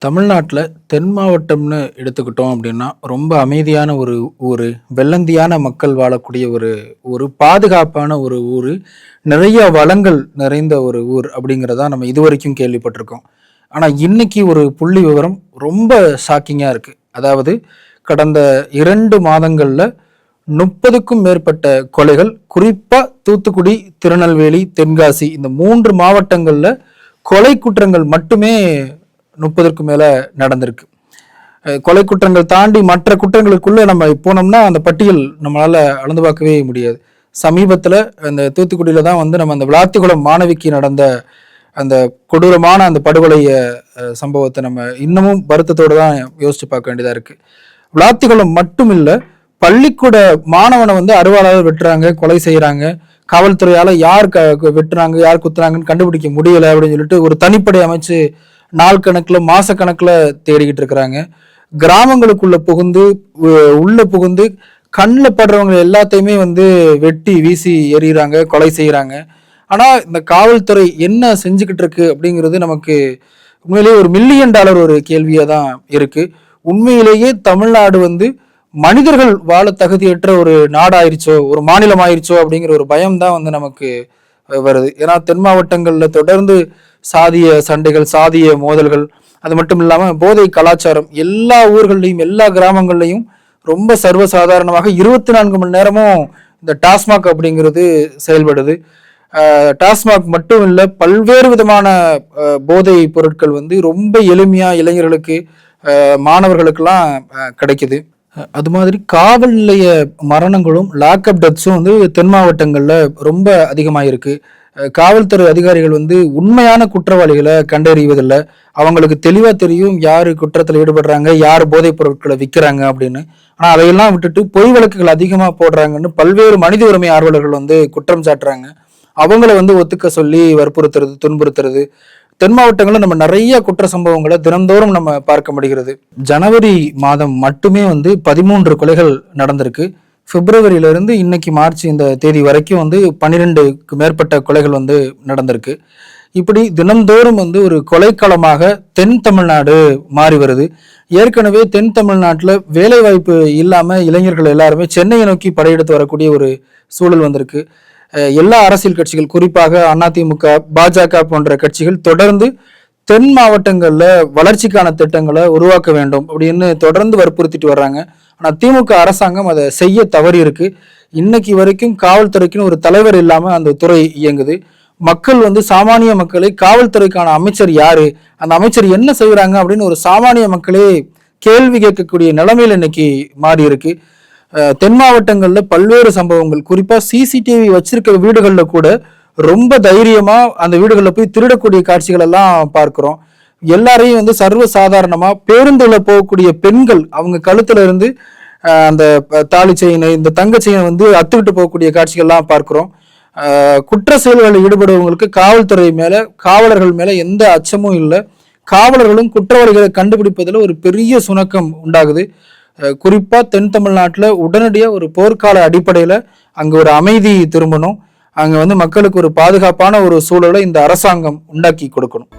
தமிழ்நாட்டில் தென் மாவட்டம்னு எடுத்துக்கிட்டோம் அப்படின்னா ரொம்ப அமைதியான ஒரு ஊர், வெள்ளந்தியான மக்கள் வாழக்கூடிய ஒரு ஒரு பாதுகாப்பான ஒரு ஊர், நிறைய வளங்கள் நிறைந்த ஒரு ஊர் அப்படிங்கிறதா நம்ம இதுவரைக்கும் கேள்விப்பட்டிருக்கோம். ஆனால் இன்னைக்கு ஒரு புள்ளி விவரம் ரொம்ப ஷாக்கிங்காக இருக்கு. அதாவது கடந்த 2 மாதங்கள்ல 30க்கும் மேற்பட்ட கொலைகள், குறிப்பா தூத்துக்குடி, திருநெல்வேலி, தென்காசி இந்த 3 மாவட்டங்கள்ல கொலை குற்றங்கள் மட்டுமே 30க்கும் மேல நடந்திருக்கு. கொலை குற்றங்கள் தாண்டி மற்ற குற்றங்களுக்குள்ள நம்ம போனோம்னா அந்த பட்டியல் நம்மளால அளந்து பார்க்கவே முடியாது. சமீபத்துல அந்த தூத்துக்குடியில தான் நம்ம அந்த விளாத்திக்குளம் மாணவிக்கு நடந்த அந்த கொடூரமான அந்த படுகொலை சம்பவத்தை நம்ம இன்னமும் வருத்தத்தோடு தான் யோசிச்சு பார்க்க வேண்டியதா இருக்கு. விளாத்திக்குளம் மட்டும் இல்ல, பள்ளிக்கூட மாணவனை அருவாளால் வெட்டுறாங்க, கொலை செய்யறாங்க. காவல்துறையால யார் வெட்டுறாங்க, யார் குத்துறாங்கன்னு கண்டுபிடிக்க முடியல அப்படின்னு சொல்லிட்டு ஒரு தனிப்படை அமைச்சு நாள் கணக்குல மாச கணக்குல தேடிக்கிட்டு இருக்கிறாங்க. கிராமங்களுக்குள்ள புகுந்து உள்ள புகுந்து கண்ணில் படுறவங்க எல்லாத்தையுமே வெட்டி வீசி எறிகிறாங்க, கொலை செய்யறாங்க. ஆனா இந்த காவல்துறை என்ன செஞ்சுக்கிட்டு இருக்கு அப்படிங்கிறது நமக்கு உண்மையிலேயே ஒரு மில்லியன் டாலர் ஒரு கேள்வியா தான் இருக்கு. உண்மையிலேயே தமிழ்நாடு மனிதர்கள் வாழ தகுதியற்ற ஒரு நாடாயிருச்சோ, ஒரு மாநிலம் ஆயிருச்சோ அப்படிங்கிற ஒரு பயம் தான் நமக்கு வருது. ஏன்னா தென் மாவட்டங்கள்ல தொடர்ந்து சாதிய சண்டைகள், சாதிய மோதல்கள், அது மட்டும் இல்லாம போதை கலாச்சாரம் எல்லா ஊர்கள்லையும் எல்லா கிராமங்கள்லையும் ரொம்ப சர்வசாதாரணமாக 24 மணி நேரமும் இந்த டாஸ்மாக் அப்படிங்கிறது செயல்படுது. டாஸ்மாக் மட்டும் இல்ல, பல்வேறு விதமான போதை பொருட்கள் ரொம்ப எளிமையா இளைஞர்களுக்கு, மாணவர்களுக்கெல்லாம் கிடைக்குது. அது மாதிரி காவல் நிலைய மரணங்களும் லாக்அப் டெத்ஸும் தென் மாவட்டங்கள்ல ரொம்ப அதிகமாயிருக்கு. காவல்துறை அதிகாரிகள் உண்மையான குற்றவாளிகளை கண்டறிவதில்லை. அவங்களுக்கு தெளிவா தெரியும் யாரு குற்றத்தில் ஈடுபடுறாங்க, யார் போதைப் பொருட்களை விற்கிறாங்க அப்படின்னு. ஆனா அதையெல்லாம் விட்டுட்டு பொய் வழக்குகள் அதிகமா போடுறாங்கன்னு பல்வேறு மனித உரிமை ஆர்வலர்கள் குற்றம் சாட்டுறாங்க. அவங்கள ஒத்துக்க சொல்லி வற்புறுத்துறது, துன்புறுத்துறது. தென் மாவட்டங்களில் நம்ம நிறைய குற்ற சம்பவங்களை தினந்தோறும் நம்ம பார்க்க முடிகிறது. ஜனவரி மாதம் மட்டுமே 13 கொலைகள் நடந்திருக்கு. பிப்ரவரியிலிருந்து இன்னைக்கு மார்ச் இந்த தேதி வரைக்கும் 12க்கு மேற்பட்ட கொலைகள் நடந்திருக்கு. இப்படி தினந்தோறும் ஒரு கொலைக்களமாக தென் தமிழ்நாடு மாறி வருது. ஏற்கனவே தென் தமிழ்நாட்டில் வேலை வாய்ப்பு இல்லாம இளைஞர்கள் எல்லாருமே சென்னையை நோக்கி படையெடுத்து வரக்கூடிய ஒரு சூழல் வந்திருக்கு. எல்லா அரசியல் கட்சிகள், குறிப்பாக அதிமுக, பாஜக போன்ற கட்சிகள் தொடர்ந்து தென் மாவட்டங்கள்ல வளர்ச்சிக்கான திட்டங்களை உருவாக்க வேண்டும் அப்படின்னு தொடர்ந்து வற்புறுத்திட்டு வர்றாங்க. ஆனா திமுக அரசாங்கம் அதை செய்ய தவறி இருக்கு. இன்னைக்கு வரைக்கும் காவல்துறைக்குன்னு ஒரு தலைவர் இல்லாம அந்த துறை இயங்குது. மக்கள் சாமானிய மக்களை காவல்துறைக்கான அமைச்சர் யாரு, அந்த அமைச்சர் என்ன செய்யறாங்க அப்படின்னு ஒரு சாமானிய மக்களே கேள்வி கேட்கக்கூடிய நிலைமையில இன்னைக்கு மாறி இருக்கு. தென் மாவட்டங்கள்ல பல்வேறு சம்பவங்கள், குறிப்பா சிசிடிவி வச்சிருக்கிற வீடுகள்ல கூட ரொம்ப தைரியமா அந்த வீடுகளில் போய் திருடக்கூடிய காட்சிகள் எல்லாம் பார்க்கிறோம். எல்லாரையும் சர்வ சாதாரணமா பேருந்துல போகக்கூடிய பெண்கள் அவங்க கழுத்துல இருந்து அந்த தாலி செயினை, இந்த தங்க செயினை அத்துக்கிட்டு போகக்கூடிய காட்சிகள்லாம் பார்க்கிறோம். குற்ற செயல்களில் ஈடுபடுவவங்களுக்கு காவல்துறை மேல, காவலர்கள் மேல எந்த அச்சமும் இல்லை. காவலர்களும் குற்றவாளிகளை கண்டுபிடிப்பதில் ஒரு பெரிய சுணக்கம் உண்டாகுது. குறிப்பா தென் தமிழ்நாட்டுல உடனடியா ஒரு போர்க்கால அடிப்படையில அங்க ஒரு அமைதி திரும்பணும். அங்க மக்களுக்கு ஒரு பாதுகாப்பான ஒரு சூழலை இந்த அரசாங்கம் உண்டாக்கி கொடுக்கணும்.